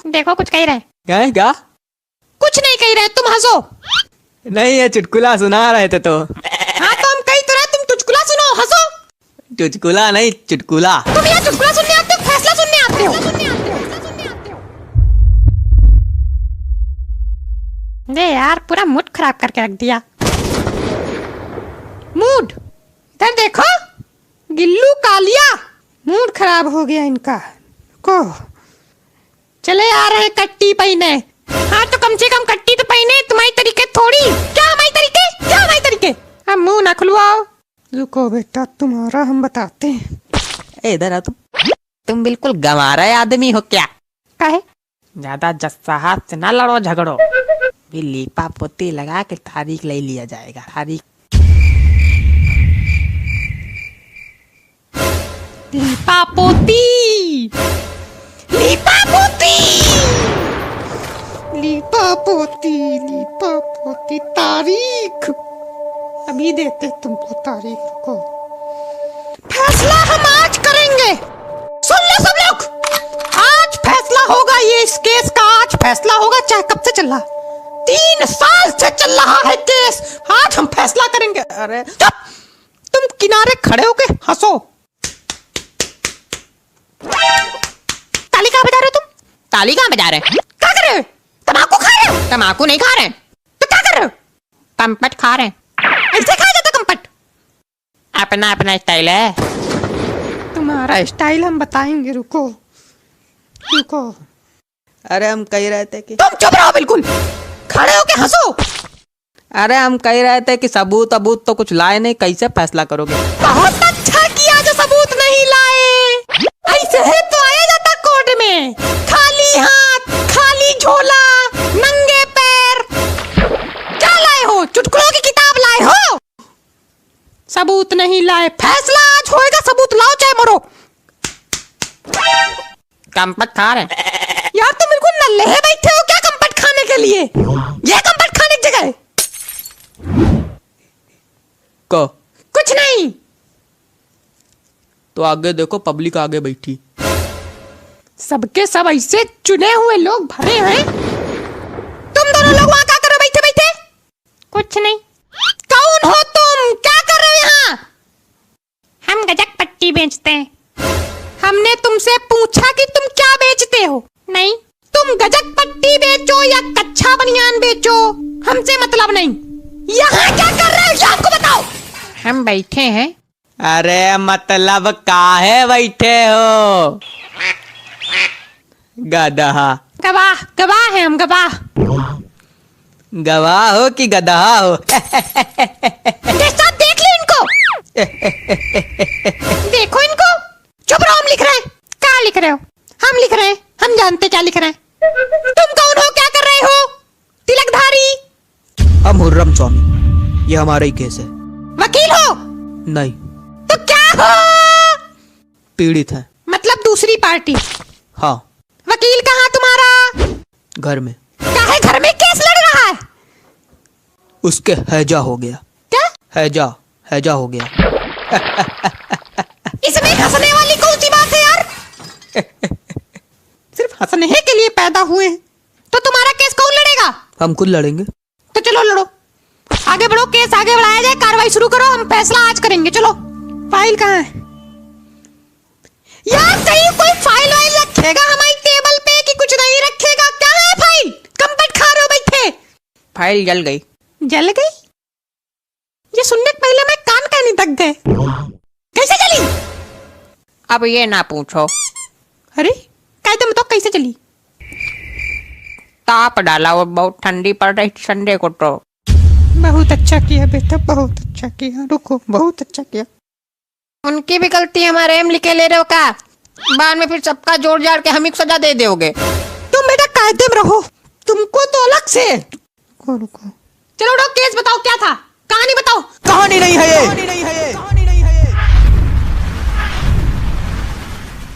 देखो कुछ कह रहे हैं। क्या? कुछ नहीं कह रहे, तुम हंसो। नहीं, ये चुटकुला सुना रहे थे तो। हाँ तो हम कही तो रहे, तुम चुटकुला सुनो, हंसो। चुटकुला नहीं, चुटकुला। तुम यहाँ चुटकुला सुनने आते हो, फैसला सुनने आते हो? दे यार, पूरा मूड खराब करके रख दिया। मूड इधर देखो, गिल्लू कालिया, मूड खराब हो गया इनका को। चले आ रहे कट्टी पहने। हाँ तो कम से कम कट्टी तो पहने, तुम्हारी तरीके थोड़ी। क्या हमारी तरीके, क्या हमारी तरीके? अब मुंह ना खुलवाओ। रुको बेटा, तुम्हारा हम बताते हैं। इधर आ तुम बिल्कुल गंवारा आदमी हो क्या? काहे? ज्यादा जस्सा हाथ से ना लड़ो झगड़ो, भी लीपा पोती लगा के तारीख ले लिया जाएगा। तारीख लीपा पोती, लीपा पोती, लीपा पोती, लीपा पोती। तारीख अभी देते तुमको, तारीख को। फैसला हम आज करेंगे, सुन लो सब लोग। आज फैसला होगा, ये इस केस का आज फैसला होगा। चाहे कब से चल रहा, 3 साल से चल रहा है केस। आज हम फैसला करेंगे। अरे तुम किनारे खड़े होके हंसो। ताली कहाँ बजा रहे हो तुम? ताली कहाँ बजा रहे हैं? क्या कर रहे हो? तम्बाकू खा रहे हो? तम्बाकू नहीं खा रहे हैं, तो क्या कर रहे हो? कंपट खा रहे हैं। ऐसे खाया जाता कंपट? अपना अपना स्टाइल है। तुम्हारा स्टाइल हम बताएंगे, रुको रुको। अरे हम कह रहे थे कि तुम चुप रहो, बिल्कुल खड़े होके हंसो। अरे हम कह रहे थे कि सबूत तो कुछ लाए नहीं, कैसे फैसला करोगे? बहुत अच्छा किया जो सबूत नहीं लाए। ऐसे है तो आया जाता कोर्ट में, खाली हाथ, खाली झोला, नंगे पैर। क्या लाए हो? चुटकुलों की किताब लाए हो? सबूत नहीं लाए, फैसला आज होएगा। सबूत लाओ चाहे मरो। कंपट खा रहे हैं। यार तुम बिल्कुल नल्ले है, बैठे हो क्या कंपट खाने के लिए? ये कंपट खाने की जगह है? को कुछ नहीं। तो आगे देखो, पब्लिक आगे बैठी। सबके सब ऐसे चुने हुए लोग भरे हैं। तुम दोनों लोग वहां क्या कर रहे हो बैठे बैठे? कुछ नहीं। कौन हो तुम? क्या कर रहे हो यहाँ? हम गजक पट्टी बेचते हैं। हमने तुमसे पूछा कि तुम क्या बेचते हो? नहीं। तुम गजक पट्टी बेचो या कच्छा बनियान बेचो, हमसे मतलब नहीं। यहाँ क्या कर रहे हो शाम को बताओ? हम बैठे हैं। अरे मतलब काहे बैठे हो? गधा। गवाह, गवाह है हम, गवाह। गवाह हो कि गधा हो? देख लो इनको। देखो इनको। चुप रहो, हम लिख रहे हैं। क्या लिख रहे हो? हम लिख रहे हैं, हम जानते क्या लिख रहे हैं। तुम कौन हो? क्या कर रहे हो? तिलकधारी। हम हुर्रम स्वामी, ये हमारा ही केस है। वकील हो? नहीं। तो क्या हो? पीड़ित है। मतलब दूसरी पार्टी? हाँ। वकील कहाँ तुम्हारा? घर में। काहे घर में केस लड़ रहा है? उसके हैजा हो गया। क्या? हैजा हो गया। इसमें हंसने वाली कौन सी बात है यार? सिर्फ हंसने के लिए पैदा हुए हैं। तो तुम्हारा केस कौन लड़ेगा? हम खुद लड़ेंगे। तो चलो लड़ो, आगे बढ़ो, केस आगे बढ़ाया जाए, कार्रवाई शुरू करो। हम फैसला आज करेंगे। चलो। फाइल कहाँ है यार? कहीं कोई फाइल वाइल रखेगा हमारी टेबल पे कि कुछ नहीं रखेगा? क्या है फाइल? कंपट खा रहे हो बैठे? फाइल जल गई। जल गई? ये सुनने के पहले मैं कान कहने तक गए। कैसे चली? अब ये ना पूछो। अरे कहते मतलब कैसे चली? ताप डाला, वो बहुत ठंडी पड़ रही संडे को। तो बहुत अच्छा किया बेटा, बहुत अच्छा किया। रुको, बहुत अच्छा किया। उनकी भी गलती, हमारे एम लिखे ले रहे हो का? बाद में फिर सबका जोड़ जाड़ के हम ही सजा दे दोगे। तुम बेटा कायदे में रहो, तुमको तो अलग से। रुको रुको, चलो उठो, केस बताओ क्या था? कहानी बताओ। कहानी नहीं है ये।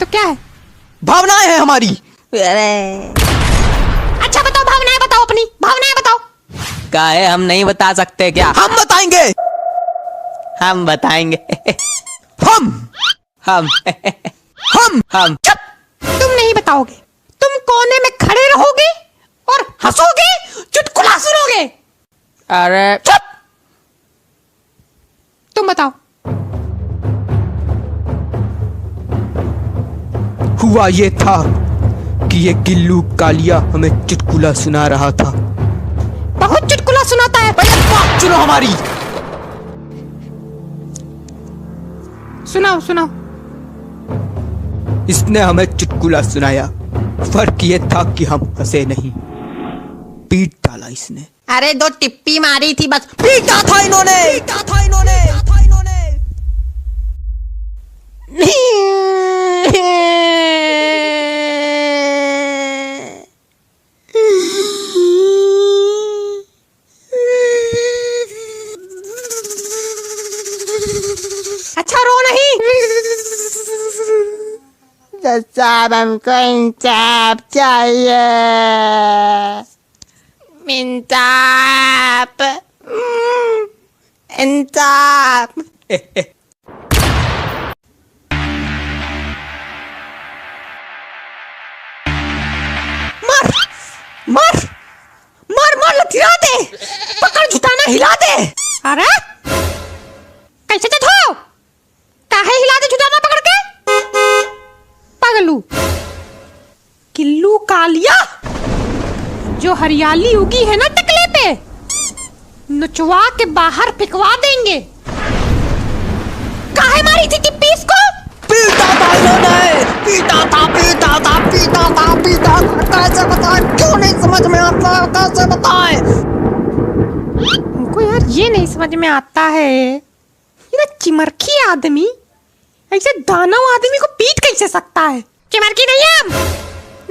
तो क्या है? भावनाएं हैं हमारी। अच्छा बताओ, भावनाएं बताओ, अपनी भावनाएं बताओ। काहे हम नहीं बता सकते क्या? हम बताएंगे। हम बताएंगे। हम हम हम चुप। तुम नहीं बताओगे, तुम कोने में खड़े रहोगे और हंसोगे, चुटकुला सुनोगे। अरे चुप। तुम बताओ। हुआ ये था कि ये गिल्लू कालिया हमें चुटकुला सुना रहा था। बहुत चुटकुला सुनाता है। बात सुनो हमारी। सुनाओ सुनाओ। इसने हमें चुटकुला सुनाया, फर्क ये था कि हम हंसे नहीं, पीट डाला इसने। अरे 2 टिप्पी मारी थी बस। पीटा था इन्होंने। अच्छा रो नहीं। साहब हमको इंसाफ चाहिए। इंसाफ, इंसाफ। मार मार मार मार, लथिरा दे, पकड़, झुटाना, हिला दे। अरे कैसे थे हो? काहे हिला दे झुटाना पकड़ के? पगलू किल्लू कालिया, जो हरियाली उगी है ना टकले पे, नचवा के बाहर फेंकवा देंगे। काहे मारी थी टिप्पी इसको? पीटा था इन्होंने। पीटा था। कैसे बताए, क्यों नहीं समझ में आता, कैसे बताए। हमको यार ये नहीं समझ में आता है, ये ना चिमरखी आदमी ऐसे दानव आदमी को पीट कैसे सकता है? चिमरखी नहीं है हम।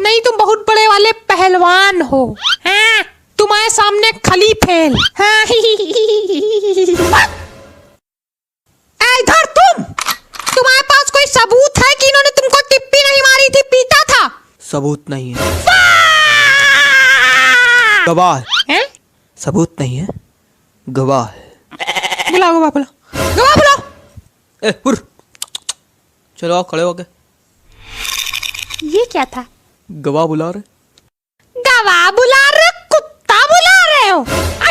नहीं, तुम बहुत बड़े वाले पहलवान हो। हाँ, तुम्हारे सामने खली फेल। हाँ। इधर तुम्हारे पास कोई सबूत है कि इन्होंने तुमको टिप्पी नहीं मारी थी, पीटा था? सबूत नहीं है, गवाह है। सबूत नहीं है, गवाह है। बुलाओ गवाह, बुलाओ गवाह, बुलाओ। उठ, चलो आओ, खड़े हो गए। ये क्या था? गवाह बुला रहे। गवाह बुला रहे? कुत्ता बुला रहे हो?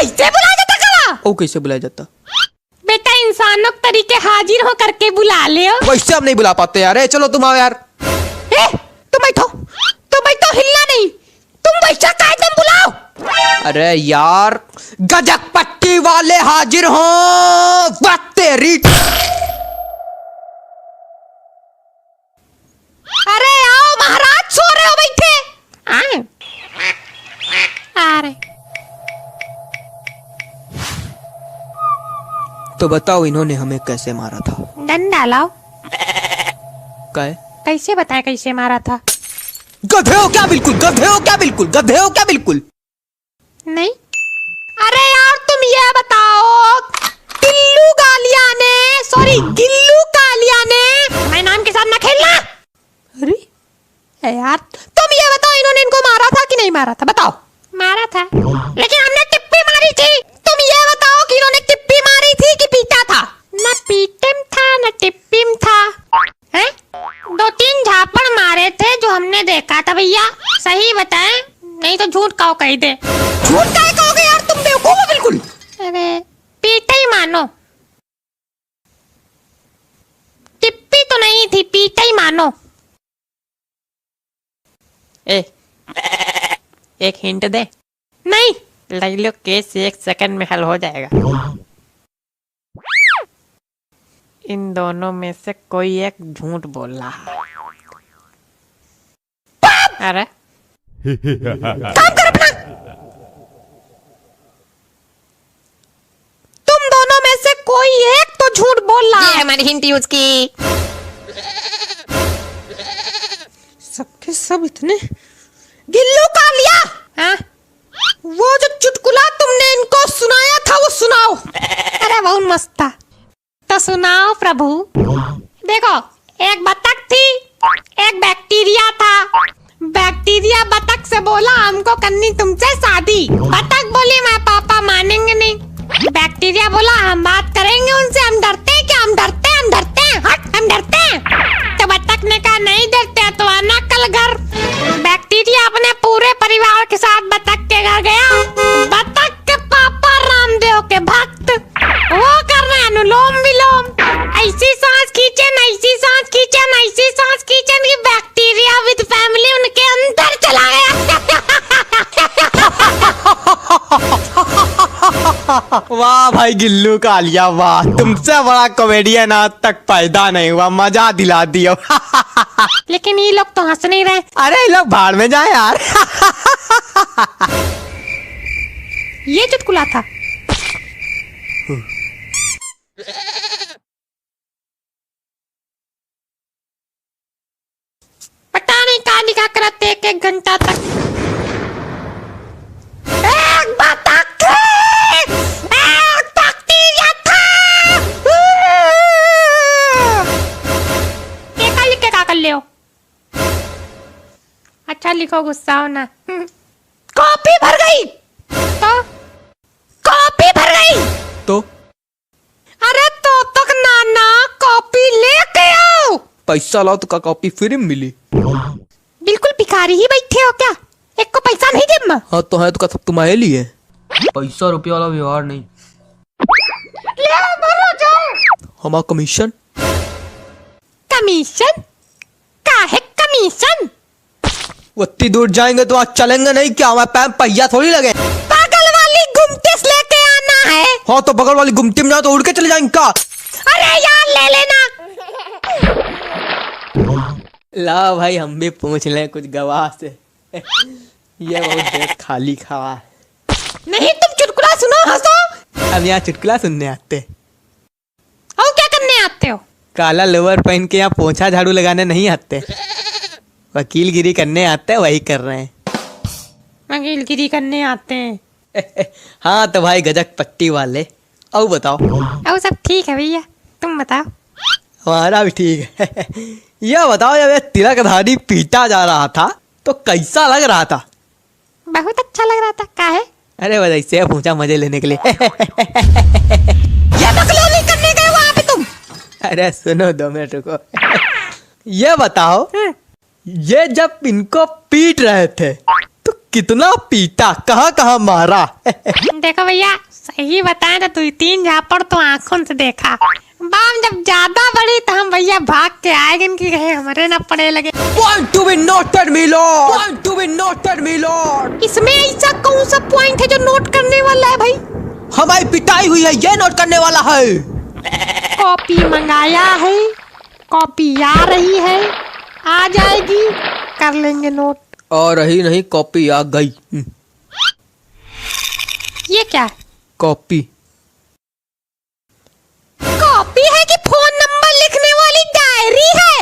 ऐसे बुलाया जाता गवाह? ओ कैसे बुलाया जाता? बेटा इंसानों के तरीके हाजिर हो करके बुला ले हो। वैसे हम नहीं बुला पाते यार। चलो तुम आओ यार। तुम बैठो, हिलना नहीं। तुम वैसा काहे तुम बुलाओ। अरे यार, गजक पट्टी वाले हाजिर हो। बात तेरी। अरे आओ महाराज, सो रहे हो, बैठे। आ रहे। तो बताओ इन्होंने हमें कैसे मारा था? डंडा लाओ। काय? कैसे बताए कैसे मारा था? गधे हो क्या बिल्कुल? गधे हो क्या बिल्कुल? गधे हो क्या बिल्कुल? नहीं। अरे यार तुम ये बताओ, गिल्लू कालिया ने, मैं नाम के साथ ना खेलना। अरे यार तुम ये बताओ, इन्होंने इनको मारा था कि नहीं मारा था? बताओ। मारा था, लेकिन हमने टिप्पी मारी थी। तुम ये बताओ कि इन्होंने टिप्पी मारी थी कि पीटा था? ना पीटम था ना टिप्पीम था। हैं? 2-3 झापड़ मारे थे जो हमने देखा था भैया। सही बताएं, नहीं तो झूठ काओ कह दे। झूठ काहे कहोगे यार, तुम बेवकूफ हो बिल्कुल। अरे पीटा ही मानो, टिप्पी तो नहीं थी, पीटा ही मानो। एक हिंट दे। नहीं। ले लो, केस 1 सेकंड में हल हो जाएगा। इन दोनों में से कोई एक झूठ बोल रहा है। अरे काम कर अपना। तुम दोनों में से कोई एक तो झूठ बोल रहा है। हमारी हिंट यूज की। सबके सब इतने गिल्लू कालिया। हाँ? वो जो चुटकुला तुमने इनको सुनाया था वो सुनाओ। अरे बहुत मस्त था, तो सुनाओ प्रभु। देखो, एक बतख थी, एक बैक्टीरिया था। बैक्टीरिया बतख से बोला हमको करनी तुमसे शादी। बतख बोली मैं पापा मानेंगे नहीं। बैक्टीरिया बोला हम बात करेंगे उनसे, हम डरते हैं क्या? हम डरते हैं, हट, हम डरते हैं। तो बतख ने कहा नहीं वाह भाई गिल्लू कालिया, वाह, तुमसे बड़ा कॉमेडियन आज तक पैदा नहीं हुआ, मजा दिला दियो। लेकिन ये लोग तो हंस नहीं रहे। अरे ये लोग भाड़ में जाए यार। ये चुटकुला था। पता नहीं कहाँ लिखा करते एक घंटा तक। एक बैक्टीरिया था। क्या लिख के क्या कर ले हो? अच्छा लिखो, गुस्सा हो ना। कॉपी भर गई तो कॉपी भर गई तो अरे तो तक नाना कॉपी लेके आओ। पैसा लाओ तो का कॉपी फ्री में मिली। बिल्कुल भिखारी ही बैठे हो क्या? एक को पैसा नहीं जेब में? हाँ तो है तो का सब तुम्हारे लिए। पैसा रुपया वाला व्यवहार नहीं। ले भरो जाओ। हमारा कमीशन। कमीशन? काहे कमीशन? उतनी दूर जाएंगे तो आज चलेंगे नहीं क्या? हमारे पैर पहिया थोड़ी लगे। बगल वाली गुमटी से लेके आना है। हाँ तो बगल वाली गुमटी में जाओ तो उड़ के चले जाएंगे का? अरे यार ले लेना। ला भाई हम भी पूछ लें कुछ गवाह से। ये बहुत देर खाली खवा है। नहीं तुम चुटकुला सुनो, हंसो। हम यहाँ चुटकुला सुनने आते। और क्या करने आते हो? काला लोअर पहन के यहाँ पोछा झाड़ू लगाने नहीं आते, वकीलगिरी करने आते हैं, वही कर रहे हैं। वकीलगिरी करने आते हैं। हाँ तो भाई गजक पट्टी वाले। और बताओ। और सब ठीक है भैया, तुम बताओ। हमारा भी ठीक है। यह बताओ जब ये तिलकधारी पीटा जा रहा था तो कैसा लग रहा था? बहुत अच्छा लग रहा था। काहे? अरे बस ऐसे पूछा मजे लेने के लिए। ये बकलोली करने गए वहाँ पे तुम? अरे सुनो 2 मिनट रुको। ये बताओ ये जब इनको पीट रहे थे तो कितना पीटा, कहाँ कहाँ मारा? देखो भैया सही बताएं तो 2-3 झापड़ तो आंखों से देखा। बाम जब ज्यादा बड़ी तो हम भैया भाग के आएंगे इनकी कहे हमारे ना पड़े लगे। Point to be noted, my lord. Point to be noted, my lord. इसमें ऐसा कौन सा पॉइंट है जो नोट करने वाला है भाई? हमारी पिटाई हुई है ये नोट करने वाला है। कॉपी मंगाया है, कॉपी आ रही है, आ जाएगी, कर लेंगे नोट। और रही नहीं कॉपी आ गई। ये क्या है? कॉपी। कॉपी है कि फोन नंबर लिखने वाली डायरी है?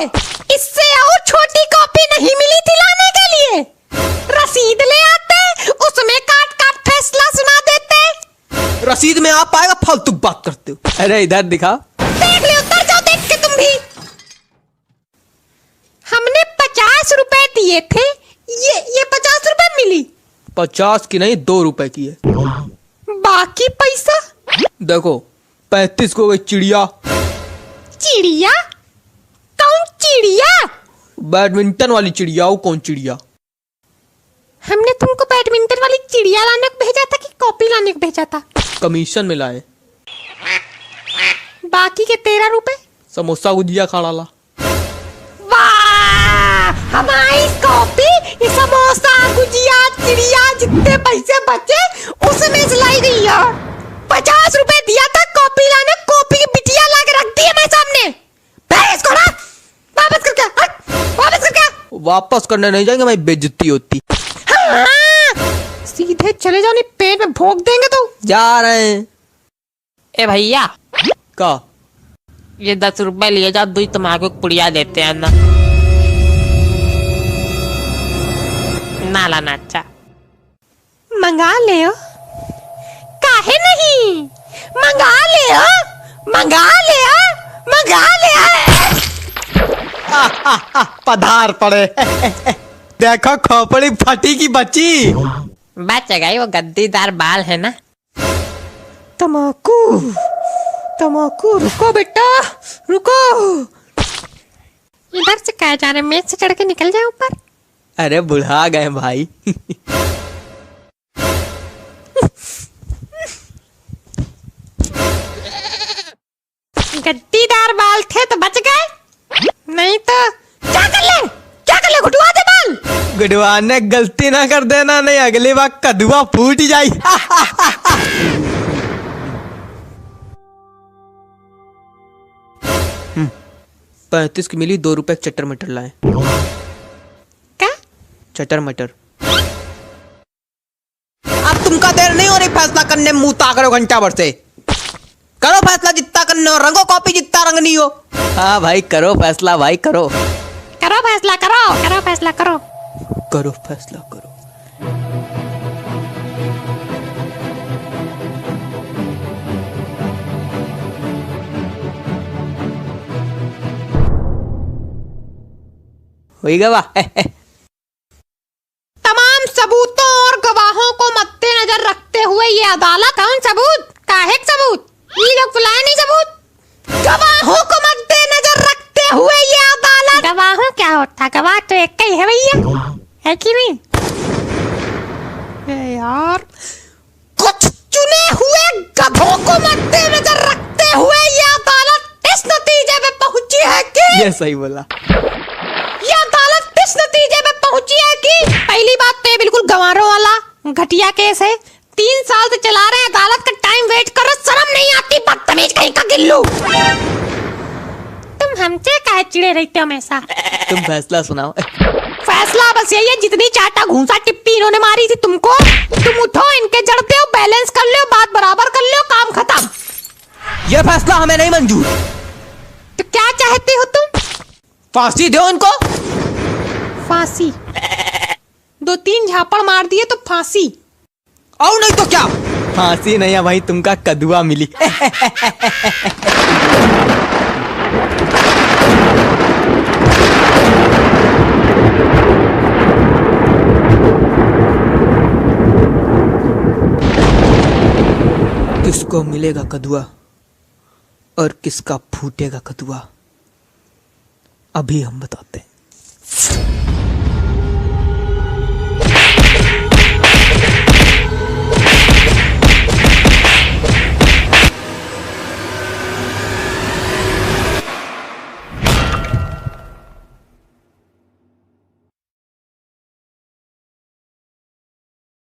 इससे और छोटी कॉपी नहीं मिली थी लाने के लिए? रसीद ले आते, उसमें काट काट फैसला सुना देते। रसीद में आ पाएगा, फालतू बात करते हो। अरे इधर दिखा। देख ले, उतर जाओ देख के तुम भी। हमने 50 रुपए दिए थे, ये 50 रुपए मिली। 50 की नहीं 2 रुपए की है। बाकी पैसा? देखो 35 को गई चिड़िया। चिड़िया? कौन चिड़िया? बैडमिंटन वाली चिड़िया। वो कौन चिड़िया? हमने तुमको बैडमिंटन वाली चिड़िया लाने को भेजा था कि कॉपी लाने को भेजा था? कमीशन में लाए। बाकी के 13 रुपए? समोसा गुजिया खा डाला। वाह, हमारी कॉपी, ये समोसा गुजिया चिड़िया जितने पैसे बचे उसमें से लाई गई है। 50 रुपए दिया था कॉपी लाने, कॉपी की बिटिया ला के रख दी है मेरे सामने। इसको ना वापस करके, वापस करके। वापस करने नहीं जाएंगे, मेरी बेइज्जती होती। हाँ, सीधे चले जाओ, नहीं पेट में भोंक देंगे तो। जा रहे हैं। ए भैया का ये 10 रुपए लिए जाओ, 2 तुम्हारे को पुड़िया देते हैं ना। ना लाना अच्छा। मंगा ले। काहे नहीं? मंगा ले, मंगा ले, मंगा ले। पधार पड़े। देखो खोपड़ी फटी की बची। बच गई, वो गद्दीदार बाल है ना। तमाकू, तमाकू। रुको बेटा, रुको। इधर से क्या जा रहे? मेज से चढ़ के निकल जाए ऊपर। अरे बुढ़ा गए भाई। गद्दीदार बाल थे तो बच गए, नहीं तो क्या कर ले? क्या कर ले? घुटवा दे बाल। गुडवाने गलती ना कर देना, नहीं अगली बार कदुआ फूट जाए। 35 की मिली, 2 रुपए चटर मटर लाए। क्या? चटर मटर। अब तुमका देर नहीं हो रही फैसला करने में, मुंह ताक रहे हो घंटा भर से। करो फैसला जितना करने हो, रंगो कॉपी जितना रंग नहीं हो। हाँ भाई करो फैसला, भाई करो। करो फैसला करो, करो फैसला करो। करो फैसला करो। होई गवा। तमाम सबूतों और गवाहों को मद्देनजर रखते हुए ये अदालत। कौन सबूत? काहे सबूत? ये लोग बुलाए नहीं सबूत। गवाहों को मद्देनजर रखते हुए ये अदालत। गवाहों क्या होता? गवाह तो एक ही है भैया, है कि नहीं? यार, कुछ चुने हुए गधों को मद्देनजर रखते हुए ये अदालत इस नतीजे पे पहुंची है कि ये सही बोला। ये अदालत इस नतीजे पे पहुंची है कि पहली बात तो ये बिल्कुल गंवारों वाला घटिया केस है। 3 साल से चला रहे हैं, अदालत का टाइम वेट करो, शर्म नहीं आती? बदतमीज कहीं का गिल्लू। तुम हमसे काहे चिड़े रहते हो हमेशा? तुम फैसला सुनाओ। फैसला बस यही है, जितनी चाटा घूंसा टिप्पी इन्होंने मारी थी तुमको, तुम उठो, इनके जड़ते हो, बैलेंस कर लो, बात बराबर कर लो, काम खत्म। ये फैसला हमें नहीं मंजूर। तो क्या चाहते हो तुम? फांसी दो इनको। फांसी? 2-3 झापड़ मार दिए तो फांसी? और नहीं तो क्या? फांसी नहीं है भाई, तुमका कदुआ मिली। किसको मिलेगा कदुआ और किसका फूटेगा कदुआ, अभी हम बताते हैं।